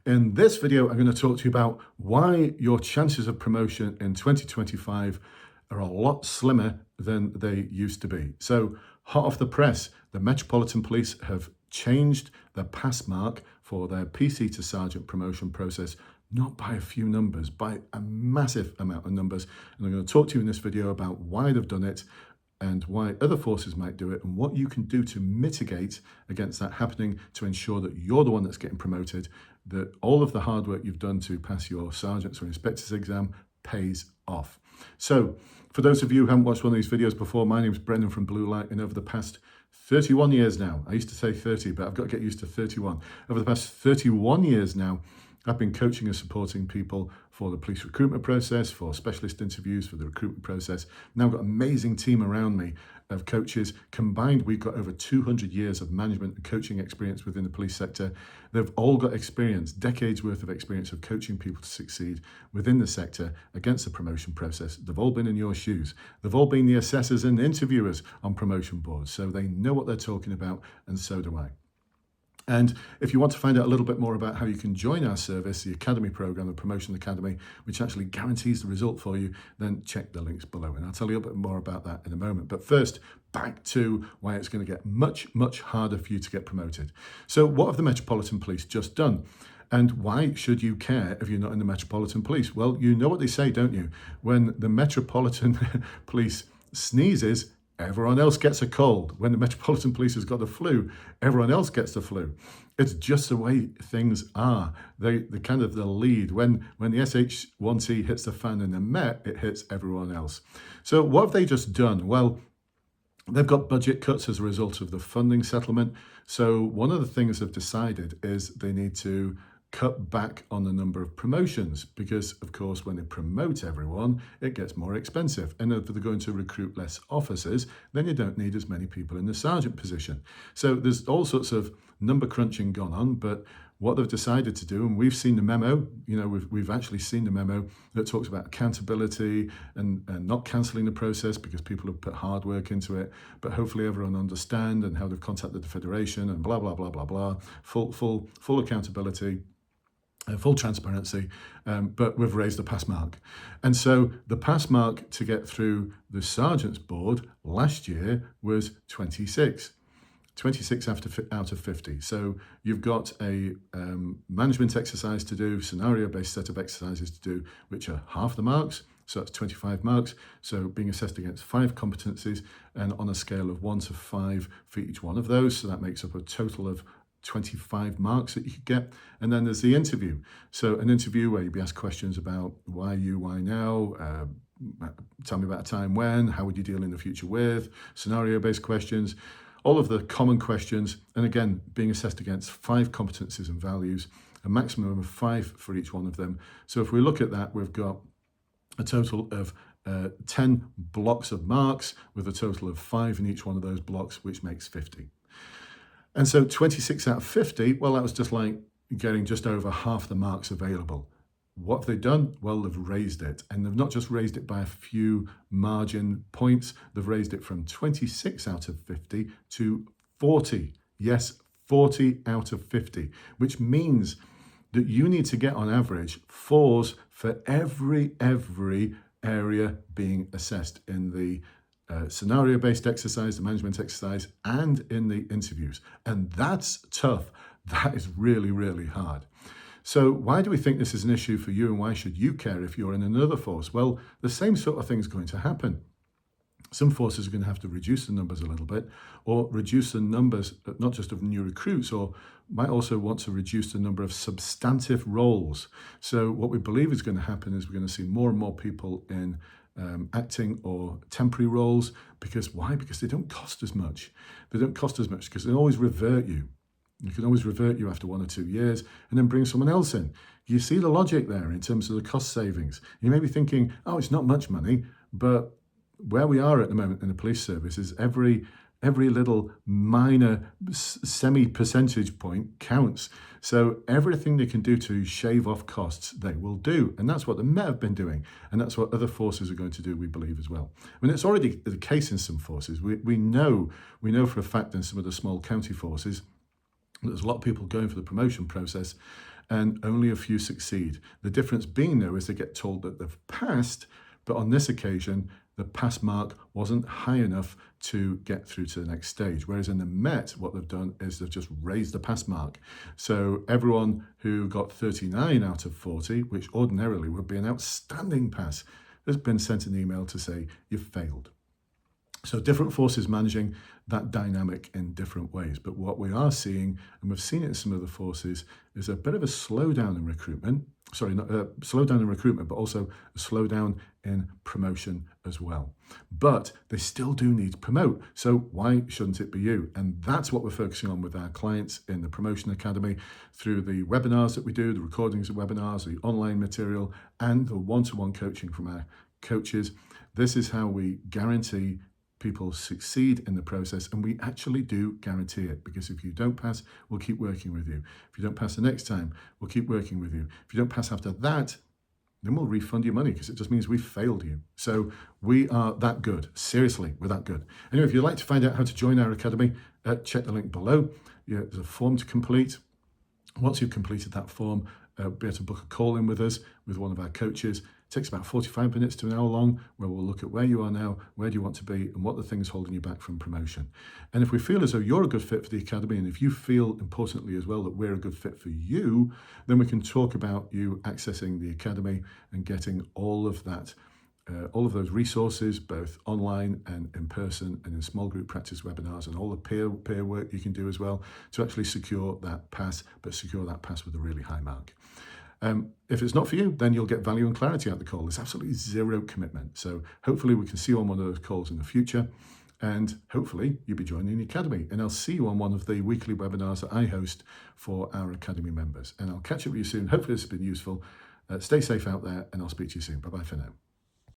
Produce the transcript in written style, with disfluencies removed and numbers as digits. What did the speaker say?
In this video, I'm going to talk to you about why your chances of promotion in 2025 are a lot slimmer than they used to be. So, hot off the press, the Metropolitan Police have changed the pass mark for their PC to Sergeant promotion process, not by a few numbers, by a massive amount of numbers. And I'm going to talk to you in this video about why they've done it and why other forces might do it and what you can do to mitigate against that happening to ensure that you're the one that's getting promoted, that all of the hard work you've done to pass your sergeant's or inspector's exam pays off. So for those of you who haven't watched one of these videos before, my name is Brendan from Bluelight, and over the past 31 years now, I used to say 30, but I've got to get used to 31. Over the past 31 years now, I've been coaching and supporting people for the police recruitment process, for specialist interviews, for the recruitment process. Now I've got an amazing team around me of coaches. Combined, we've got over 200 years of management and coaching experience within the police sector. They've all got experience, decades worth of experience of coaching people to succeed within the sector against the promotion process. They've all been in your shoes. They've all been the assessors and interviewers on promotion boards. So they know what they're talking about, and so do I. And if you want to find out a little bit more about how you can join our service, the Academy program, the Promotion Academy, which actually guarantees the result for you, then check the links below. And I'll tell you a bit more about that in a moment. But first, back to why it's going to get much, much harder for you to get promoted. So what have the Metropolitan Police just done? And why should you care if you're not in the Metropolitan Police? Well, you know what they say, don't you? When the Metropolitan Police sneezes, everyone else gets a cold. When the Metropolitan Police has got the flu, everyone else gets the flu. It's just the way things are. They kind of the lead. When the SH1T hits the fan in the Met, it hits everyone else. So what have they just done? Well, they've got budget cuts as a result of the funding settlement. So one of the things they've decided is they need to cut back on the number of promotions because, of course, when they promote everyone, it gets more expensive. And if they're going to recruit less officers, then you don't need as many people in the sergeant position. So there's all sorts of number crunching gone on, but what they've decided to do, and we've seen the memo, we've actually seen the memo that talks about accountability and not cancelling the process because people have put hard work into it, but hopefully everyone understand and how they've contacted the Federation and blah, blah, blah, blah, blah, full accountability. Full transparency, but we've raised the pass mark. And so the pass mark to get through the Sergeant's Board last year was 26 out of 50. So you've got a management exercise to do, scenario-based set of exercises to do, which are half the marks. So that's 25 marks. So being assessed against 5 competencies and on a scale of 1 to 5 for each one of those. So that makes up a total of 25 marks that you could get. And then there's the interview. So an interview where you'd be asked questions about why you, why now, tell me about a time when, how would you deal in the future with, scenario-based questions, all of the common questions. And again, being assessed against 5 competencies and values, a maximum of 5 for each one of them. So if we look at that, we've got a total of 10 blocks of marks with a total of 5 in each one of those blocks, which makes 50. And so 26 out of 50, well, that was just like getting just over half the marks available. What have they done? Well, they've raised it. And they've not just raised it by a few margin points, they've raised it from 26 out of 50 to 40. Yes, 40 out of 50, which means that you need to get on average 4s for every area being assessed in the scenario-based exercise, the management exercise, and in the interviews. And that's tough. That is really, really hard. So why do we think this is an issue for you, and why should you care if you're in another force? Well, the same sort of thing is going to happen. Some forces are going to have to reduce the numbers a little bit, or reduce the numbers, not just of new recruits, or might also want to reduce the number of substantive roles. So what we believe is going to happen is we're going to see more and more people in acting or temporary roles. Because why? Because they don't cost as much. They don't cost as much because they always revert you. You can always revert you after 1 or 2 years and then bring someone else in. You see the logic there in terms of the cost savings. You may be thinking, oh, it's not much money, but where we are at the moment in the police service is every little minor semi-percentage point counts. So everything they can do to shave off costs, they will do. And that's what the Met have been doing. And that's what other forces are going to do, we believe, as well. I mean, it's already the case in some forces. We know for a fact in some of the small county forces, there's a lot of people going for the promotion process and only a few succeed. The difference being, though, is they get told that they've passed, but on this occasion, the pass mark wasn't high enough to get through to the next stage. Whereas in the Met, what they've done is they've just raised the pass mark. So everyone who got 39 out of 40, which ordinarily would be an outstanding pass, has been sent an email to say you've failed. So different forces managing that dynamic in different ways. But what we are seeing, and we've seen it in some of the forces, is a bit of a slowdown in recruitment. Sorry, not a slowdown in recruitment, but also a slowdown in promotion as well. But they still do need to promote. So why shouldn't it be you? And that's what we're focusing on with our clients in the Promotion Academy through the webinars that we do, the recordings of webinars, the online material, and the one-to-one coaching from our coaches. This is how we guarantee people succeed in the process, and we actually do guarantee it, because if you don't pass, we'll keep working with you. If you don't pass the next time, we'll keep working with you. If you don't pass after that, then we'll refund your money, because it just means we failed you. So we are that good. Seriously, we're that good. Anyway, if you'd like to find out how to join our academy, check the link below. There's a form to complete. Once you've completed that form, be able to book a call in with us, with one of our coaches. It takes about 45 minutes to an hour long, where we'll look at where you are now, where do you want to be, and what the things holding you back from promotion. And if we feel as though you're a good fit for the academy, and if you feel importantly as well that we're a good fit for you, then we can talk about you accessing the academy and getting all of that, all of those resources, both online and in person and in small group practice webinars, and all the peer work you can do as well to actually secure that pass, but secure that pass with a really high mark. If it's not for you, then you'll get value and clarity out of the call. There's absolutely zero commitment. So hopefully we can see you on one of those calls in the future, and hopefully you'll be joining the academy. And I'll see you on one of the weekly webinars that I host for our academy members. And I'll catch up with you soon. Hopefully this has been useful. Stay safe out there, and I'll speak to you soon. Bye-bye for now.